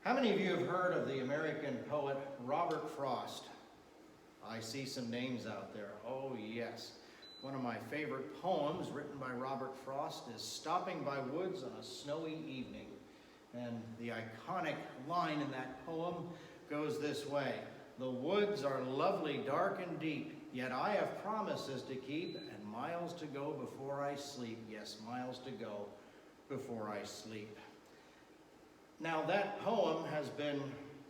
How many of you have heard of the American poet Robert Frost? I see some names out there. Oh, yes. One of my favorite poems written by Robert Frost is Stopping by Woods on a Snowy Evening. And the iconic line in that poem goes this way: "The woods are lovely, dark and deep, yet I have promises to keep and miles to go before I sleep." Yes, miles to go before I sleep. Now, that poem has been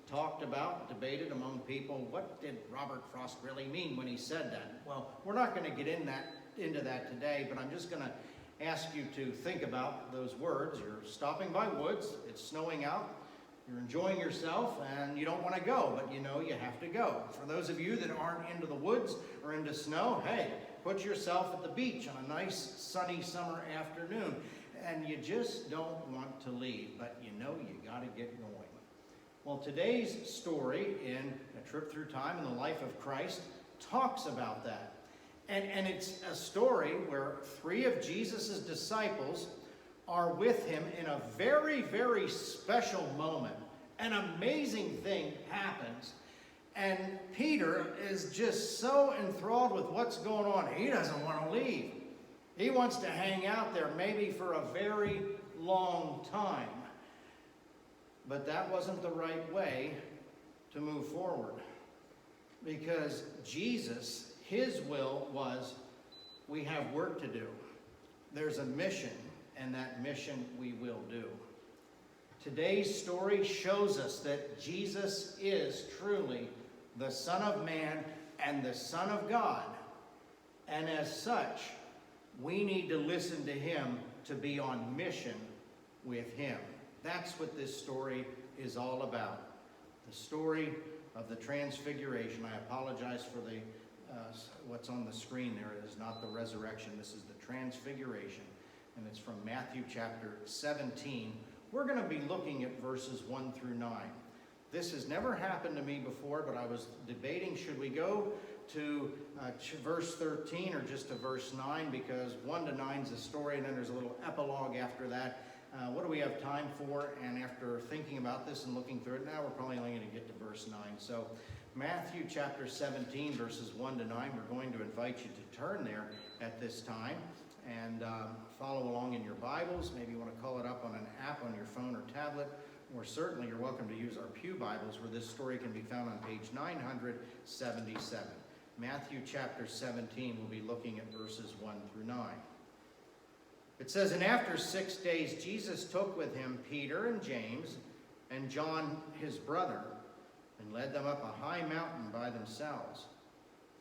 talked about, debated among people. What did Robert Frost really mean when he said that? Well, we're not going to get into that today, but I'm just going to ask you to think about those words. You're stopping by woods, it's snowing out, you're enjoying yourself, and you don't want to go, but you know you have to go. For those of you that aren't into the woods or into snow, hey, put yourself at the beach on a nice sunny summer afternoon, and you just don't want to leave, but you know you got to get going. Well, today's story in A Trip Through Time in the Life of Christ talks about that. And it's a story where three of Jesus' disciples are with him in a very, very special moment. An amazing thing happens. And Peter is just so enthralled with what's going on. He doesn't want to leave. He wants to hang out there maybe for a very long time. But that wasn't the right way to move forward. Because Jesus, his will was, we have work to do. There's a mission, and that mission we will do. Today's story shows us that Jesus is truly the Son of Man and the Son of God. And as such, we need to listen to him to be on mission with him. That's what this story is all about. The story of the Transfiguration. I apologize for the what's on the screen there. It is not the resurrection. This is the Transfiguration. And it's from Matthew chapter 17. We're going to be looking at verses 1 through 9. This has never happened to me before, but I was debating, should we go to verse 13 or just to verse 9, because 1 to 9 is a story, and then there's a little epilogue after that. What do we have time for? And after thinking about this and looking through it, now we're probably only going to get to verse 9. So Matthew chapter 17, verses 1 to 9, we're going to invite you to turn there at this time and follow along in your Bibles. Maybe you want to call it up on an app on your phone or tablet, or certainly you're welcome to use our Pew Bibles, where this story can be found on page 977. Matthew chapter 17, we'll be looking at verses 1 through 9. It says, "And after 6 days Jesus took with him Peter and James and John his brother, and led them up a high mountain by themselves.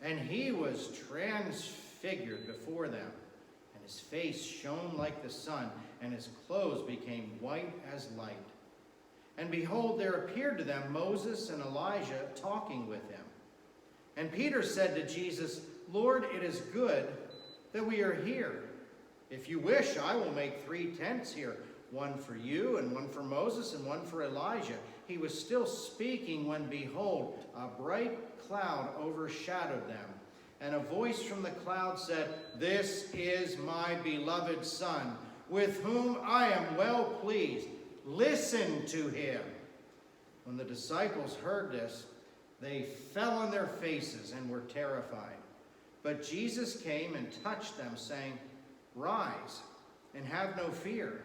And he was transfigured before them, and his face shone like the sun, and his clothes became white as light. And behold, there appeared to them Moses and Elijah talking with him. And Peter said to Jesus, 'Lord, it is good that we are here. If you wish, I will make 3 tents here, one for you, and one for Moses, and one for Elijah.' He was still speaking when, behold, a bright cloud overshadowed them. And a voice from the cloud said, 'This is my beloved Son, with whom I am well pleased. Listen to him.' When the disciples heard this, they fell on their faces and were terrified. But Jesus came and touched them, saying, 'Rise, and have no fear.'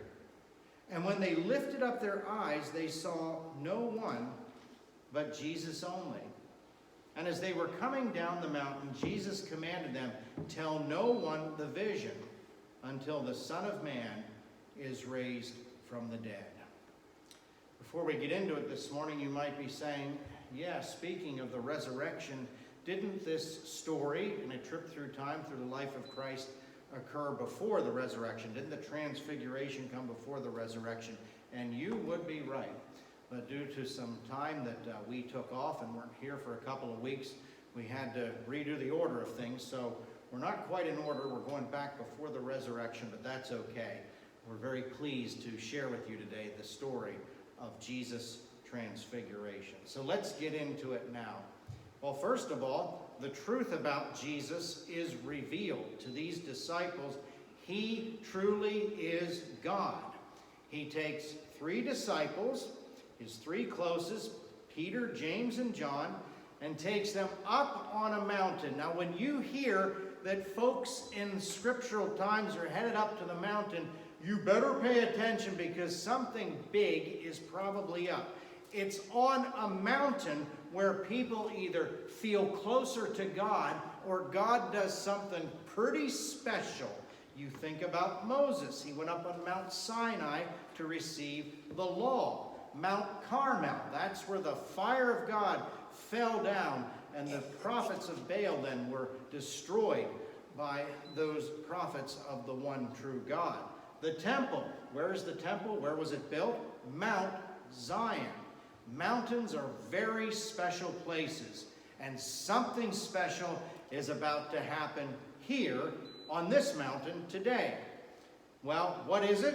And when they lifted up their eyes, they saw no one but Jesus only. And as they were coming down the mountain, Jesus commanded them, 'Tell no one the vision until the Son of Man is raised from the dead.'" Before we get into it this morning, you might be saying, yeah, speaking of the resurrection, didn't this story in A Trip Through Time through the life of Christ occur before the resurrection? Didn't the Transfiguration come before the resurrection? And you would be right. But due to some time that we took off and weren't here for a couple of weeks, we had to redo the order of things. So we're not quite in order. We're going back before the resurrection, but that's okay. We're very pleased to share with you today the story of Jesus' Transfiguration. So let's get into it now. Well, first of all, the truth about Jesus is revealed to these disciples. He truly is God. He takes 3 disciples his three closest, Peter, James, and John, and takes them up on a mountain. Now, when you hear that folks in scriptural times are headed up to the mountain, you better pay attention because something big is probably up. It's on a mountain where people either feel closer to God or God does something pretty special. You think about Moses. He went up on Mount Sinai to receive the law. Mount Carmel, that's where the fire of God fell down and the prophets of Baal then were destroyed by those prophets of the one true God. The temple, where is the temple? Where was it built? Mount Zion. Mountains are very special places, and something special is about to happen here on this mountain today. Well, what is it?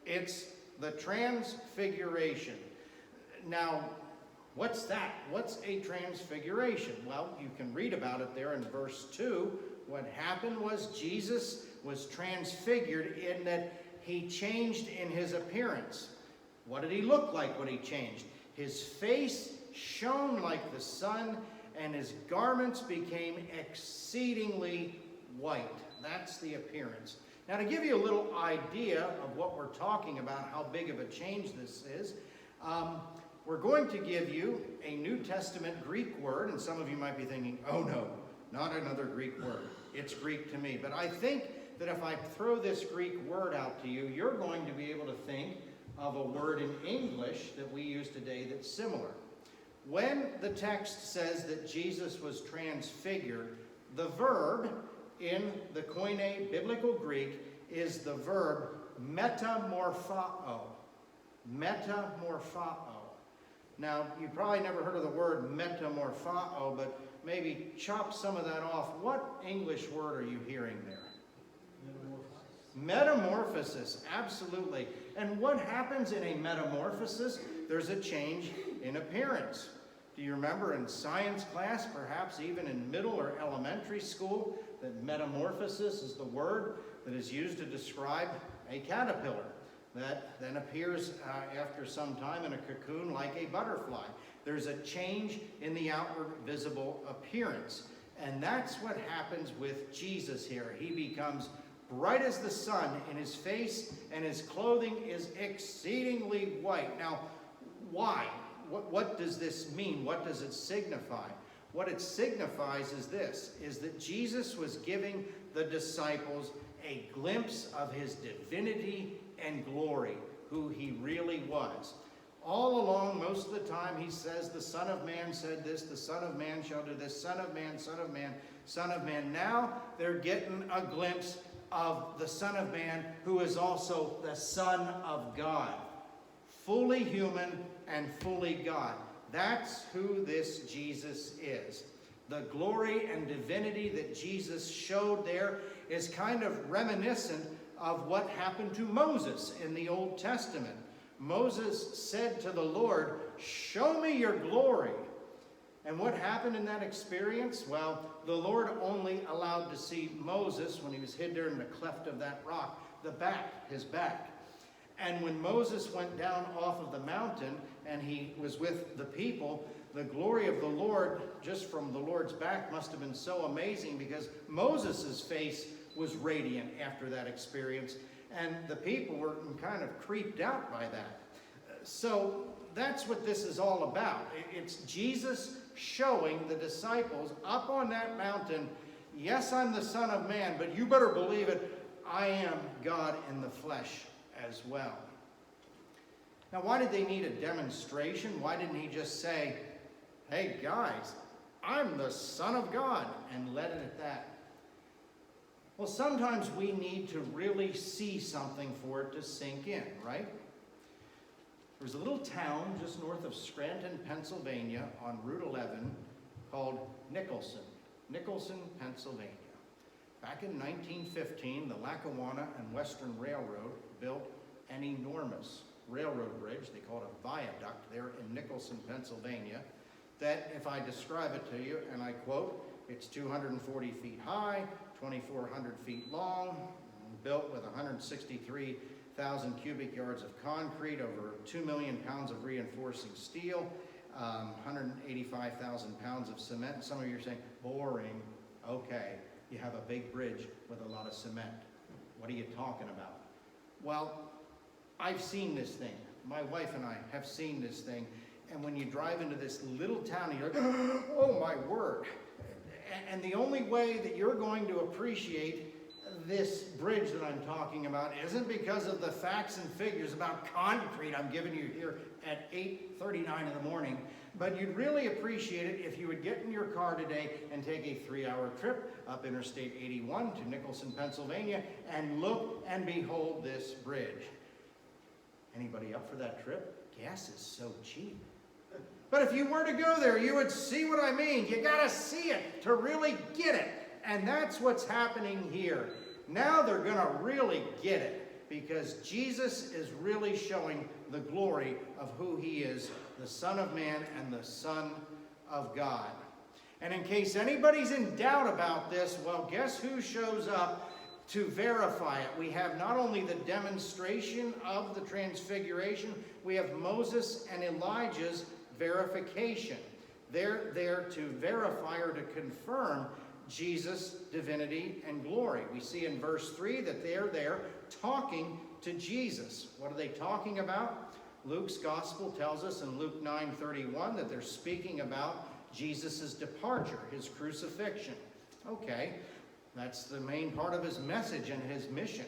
It's the Transfiguration. Now, what's that? What's a transfiguration? Well, you can read about it there in verse 2. What happened was Jesus was transfigured in that he changed in his appearance. What did he look like when he changed? His face shone like the sun, and his garments became exceedingly white. That's the appearance. Now, to give you a little idea of what we're talking about, how big of a change this is, we're going to give you a New Testament Greek word, and some of you might be thinking, oh no, not another Greek word. It's Greek to me. But I think that if I throw this Greek word out to you, you're going to be able to think of a word in English that we use today that's similar. When the text says that Jesus was transfigured, the verb in the Koine Biblical Greek is the verb metamorphao. Metamorphao. Now, you probably never heard of the word metamorphao, but maybe chop some of that off. What English word are you hearing there? Metamorphosis, absolutely. And what happens in a metamorphosis? There's a change in appearance. Do you remember in science class, perhaps even in middle or elementary school, that metamorphosis is the word that is used to describe a caterpillar that then appears after some time in a cocoon like a butterfly. There's a change in the outward visible appearance. And that's what happens with Jesus here. He becomes bright as the sun in his face, and his clothing is exceedingly white. Now, why? What does this mean? What does it signify? What it signifies is this, is that Jesus was giving the disciples a glimpse of his divinity and glory, who he really was. All along, most of the time, he says, the Son of Man said this, the Son of Man shall do this, Son of Man, Son of Man, Son of Man. Now they're getting a glimpse of the Son of Man, who is also the Son of God. Fully human and fully God. That's who this Jesus is. The glory and divinity that Jesus showed there is kind of reminiscent of what happened to Moses in the Old Testament. Moses said to the Lord, "Show me your glory." And what happened in that experience? Well, the Lord only allowed to see Moses when he was hid there in the cleft of that rock, his back. And when Moses went down off of the mountain and he was with the people, the glory of the Lord, just from the Lord's back, must have been so amazing because Moses' face was radiant after that experience. And the people were kind of creeped out by that. So that's what this is all about. It's Jesus showing the disciples up on that mountain, yes, I'm the Son of Man, but you better believe it, I am God in the flesh as well. Now, why did they need a demonstration? Why didn't he just say, hey guys, I'm the Son of God, and let it at that? Well, sometimes we need to really see something for it to sink in, right? There's a little town just north of Scranton, Pennsylvania, on Route 11 called Nicholson, Pennsylvania. Back in 1915, the Lackawanna and Western Railroad built an enormous railroad bridge. They call it a viaduct there in Nicholson, Pennsylvania, that if I describe it to you, and I quote, it's 240 feet high, 2,400 feet long, built with $163,000 100,000 cubic yards of concrete, over 2 million pounds of reinforcing steel, 185,000 pounds of cement. Some of you are saying, boring. Okay, you have a big bridge with a lot of cement. What are you talking about? Well, I've seen this thing. My wife and I have seen this thing. And when you drive into this little town, you're like, oh my word. And the only way that you're going to appreciate this bridge that I'm talking about isn't because of the facts and figures about concrete I'm giving you here at 8:39 in the morning, but you'd really appreciate it if you would get in your car today and take a 3-hour trip up Interstate 81 to Nicholson, Pennsylvania, and look and behold this bridge. Anybody up for that trip? Gas is so cheap. But if you were to go there, you would see what I mean. You got to see it to really get it. And that's what's happening here. Now they're going to really get it, because Jesus is really showing the glory of who he is, the Son of Man and the Son of God. And in case anybody's in doubt about this, well, guess who shows up to verify it? We have not only the demonstration of the transfiguration, we have Moses and Elijah's verification. They're there to verify or to confirm Jesus' divinity and glory. We see in verse 3 that they're there talking to Jesus. What are they talking about? Luke's gospel tells us in Luke 9:31 that they're speaking about Jesus' departure, his crucifixion. Okay, that's the main part of his message and his mission.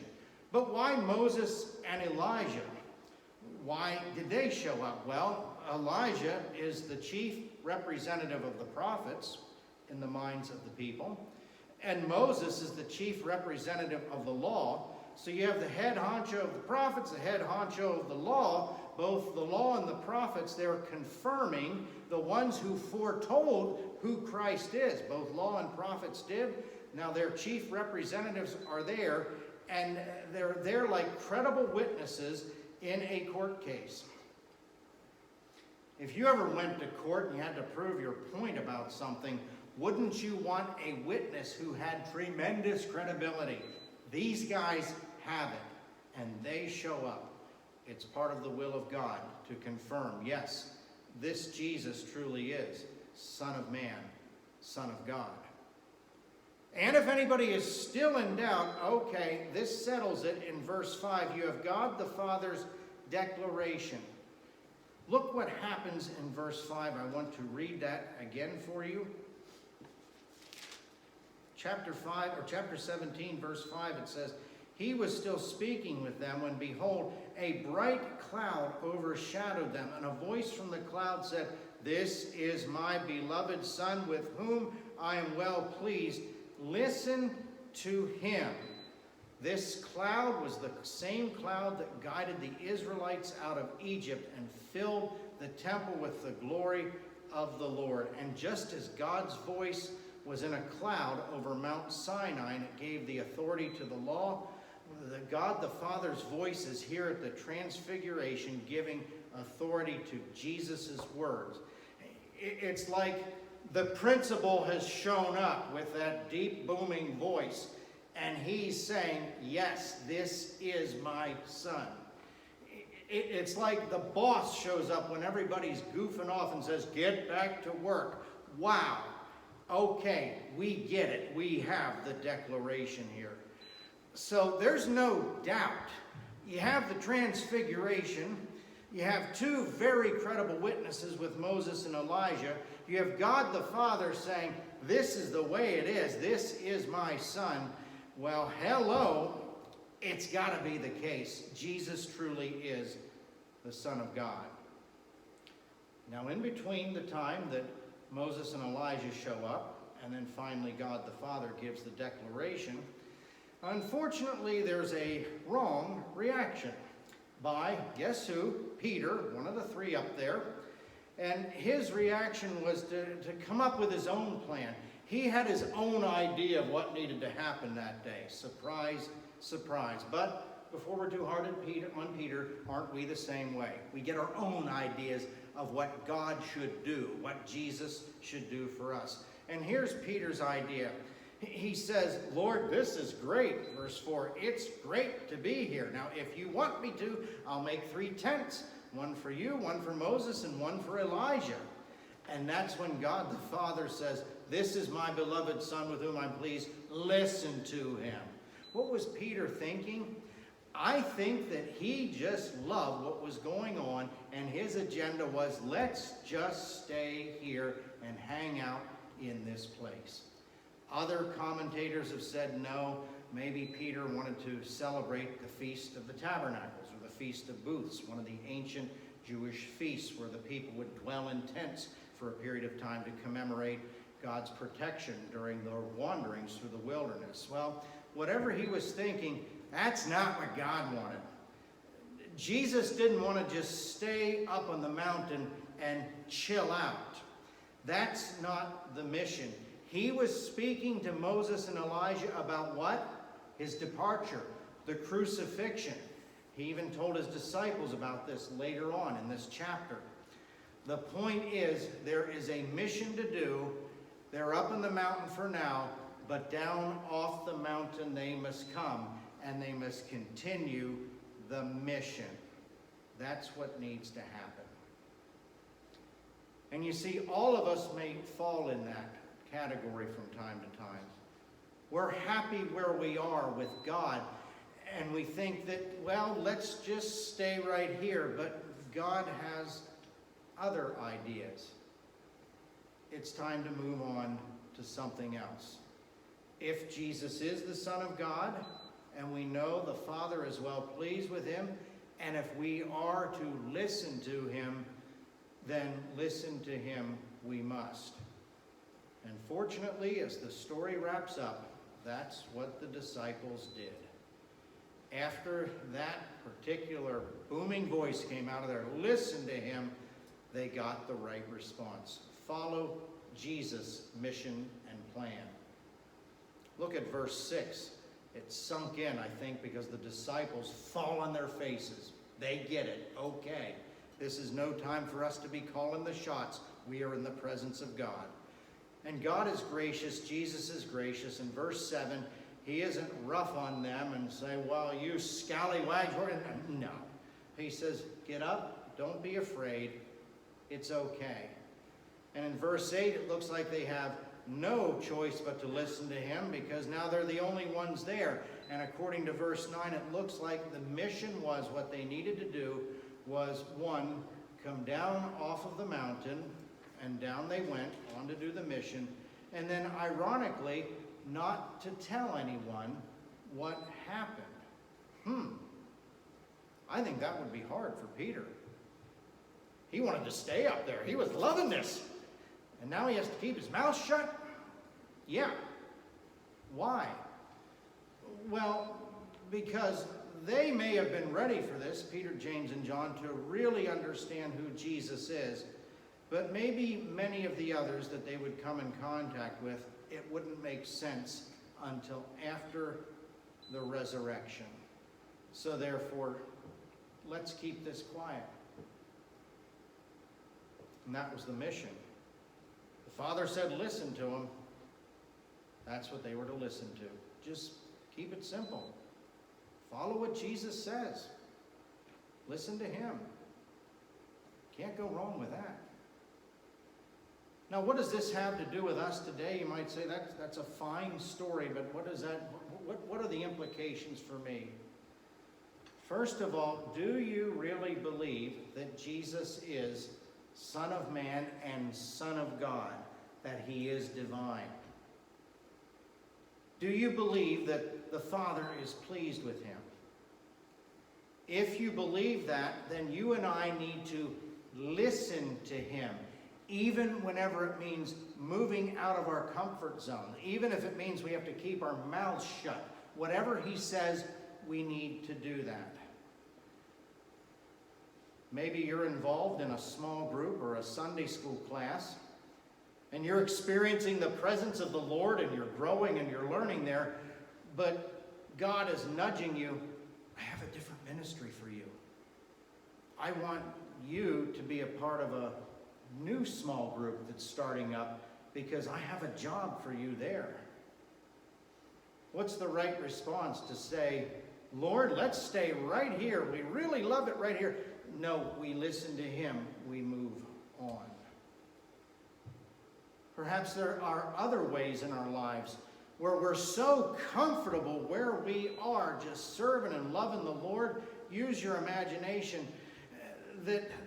But why Moses and Elijah? Why did they show up? Well, Elijah is the chief representative of the prophets in the minds of the people, and Moses is the chief representative of the law. So you have the head honcho of the prophets, the head honcho of the law. Both the law and the prophets, they're confirming the ones who foretold who Christ is. Both law and prophets did. Now their chief representatives are there, and they're there like credible witnesses in a court case. If you ever went to court and you had to prove your point about something, wouldn't you want a witness who had tremendous credibility? These guys have it, and they show up. It's part of the will of God to confirm, yes, this Jesus truly is Son of Man, Son of God. And if anybody is still in doubt, okay, this settles it in verse 5. You have God the Father's declaration. Look what happens in verse 5. I want to read that again for you. Chapter 17, verse 5, it says, he was still speaking with them when, behold, a bright cloud overshadowed them, and a voice from the cloud said, this is my beloved Son, with whom I am well pleased. Listen to him. This cloud was the same cloud that guided the Israelites out of Egypt and filled the temple with the glory of the Lord. And just as God's voice was in a cloud over Mount Sinai, and it gave the authority to the law, God the Father's voice is here at the Transfiguration, giving authority to Jesus' words. It's like the principal has shown up with that deep booming voice, and he's saying, yes, this is my Son. It's like the boss shows up when everybody's goofing off and says, get back to work. Wow. Okay, we get it. We have the declaration here. So there's no doubt. You have the Transfiguration. You have two very credible witnesses with Moses and Elijah. You have God the Father saying, this is the way it is. This is my Son. Well, hello. It's got to be the case. Jesus truly is the Son of God. Now, in between the time that Moses and Elijah show up, and then finally God the Father gives the declaration, unfortunately, there's a wrong reaction by, guess who? Peter, one of the three up there. And his reaction was to come up with his own plan. He had his own idea of what needed to happen that day. Surprise, surprise. But before we're too hard on Peter, aren't we the same way? We get our own ideas of what God should do, what Jesus should do for us. And here's Peter's idea. He says, Lord, this is great. Verse 4, it's great to be here. Now, if you want me to, I'll make 3 tents. One for you, one for Moses, and one for Elijah. And that's when God the Father says, this is my beloved Son with whom I'm pleased. Listen to him. What was Peter thinking? I think that he just loved what was going on, and his agenda was, let's just stay here and hang out in this place. Other commentators have said no, maybe Peter wanted to celebrate the Feast of the Tabernacles, or the Feast of Booths, one of the ancient Jewish feasts where the people would dwell in tents for a period of time to commemorate God's protection during their wanderings through the wilderness. Well, whatever he was thinking, that's not what God wanted. Jesus didn't want to just stay up on the mountain and chill out. That's not the mission. He was speaking to Moses and Elijah about what? His departure, the crucifixion. He even told his disciples about this later on in this chapter. The point is, there is a mission to do. They're up in the mountain for now, but down off the mountain they must come, and they must continue the mission. That's what needs to happen. And you see, all of us may fall in that category from time to time. We're happy where we are with God, and we think that, well, let's just stay right here, but God has other ideas. It's time to move on to something else. If Jesus is the Son of God, and we know the Father is well pleased with him, and if we are to listen to him, then listen to him we must. And fortunately, as the story wraps up, that's what the disciples did. After that particular booming voice came out of there, listen to him, they got the right response. Follow Jesus' mission and plan. Look at verse 6. It sunk in, I think, because the disciples fall on their faces. They get it. Okay, this is no time for us to be calling the shots. We are in the presence of God. And God is gracious. Jesus is gracious. In verse 7, he isn't rough on them and say, well, you scallywags. No. He says, get up. Don't be afraid. It's okay. And in verse 8, it looks like they have no choice but to listen to him, because now they're the only ones there. And according to verse 9, it looks like the mission was, what they needed to do was, 1, come down off of the mountain, and down they went on to do the mission. And then, ironically, not to tell anyone what happened. I think that would be hard for Peter. He wanted to stay up there. He was loving this. And now he has to keep his mouth shut? Yeah. Why? Well, because they may have been ready for this, Peter, James, and John, to really understand who Jesus is. But maybe many of the others that they would come in contact with, it wouldn't make sense until after the resurrection. So therefore, let's keep this quiet. And that was the mission. The Father said, listen to him. That's what they were to listen to. Just keep it simple. Follow what Jesus says. Listen to him. Can't go wrong with that. Now, what does this have to do with us today? You might say that's a fine story, but what are the implications for me? First of all, do you really believe that Jesus is Son of Man and Son of God, that he is divine? Do you believe that the Father is pleased with him? If you believe that, then you and I need to listen to him, even whenever it means moving out of our comfort zone, even if it means we have to keep our mouths shut. Whatever he says, we need to do that. Maybe you're involved in a small group or a Sunday school class, and you're experiencing the presence of the Lord, and you're growing and you're learning there, but God is nudging you, I have a different ministry for you. I want you to be a part of a new small group that's starting up, because I have a job for you there. What's the right response? To say, Lord, let's stay right here. We really love it right here. No, we listen to him. We move on. Perhaps there are other ways in our lives where we're so comfortable where we are, just serving and loving the Lord. Use your imagination.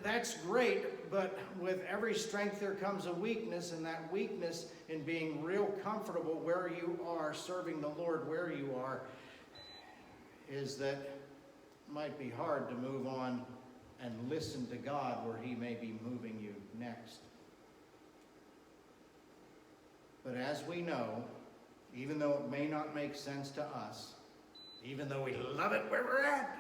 That's great, but with every strength there comes a weakness, and that weakness in being real comfortable where you are, serving the Lord where you are, is that it might be hard to move on and listen to God where he may be moving you next. But as we know, even though it may not make sense to us, even though we love it where we're at,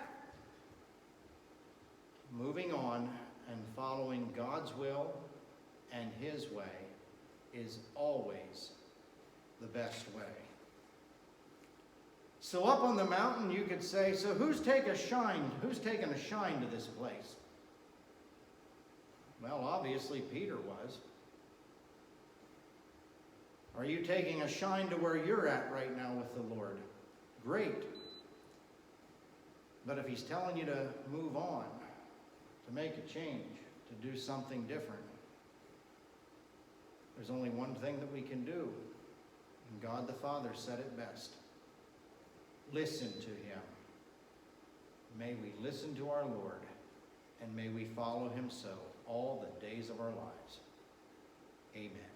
moving on and following God's will and his way is always the best way. So up on the mountain, you could say, so who's taken a shine to this place? Well, obviously Peter was. Are you taking a shine to where you're at right now with the Lord? Great. But if he's telling you to move on, to make a change, to do something different, there's only one thing that we can do. And God the Father said it best. Listen to him. May we listen to our Lord, and may we follow him so all the days of our lives. Amen.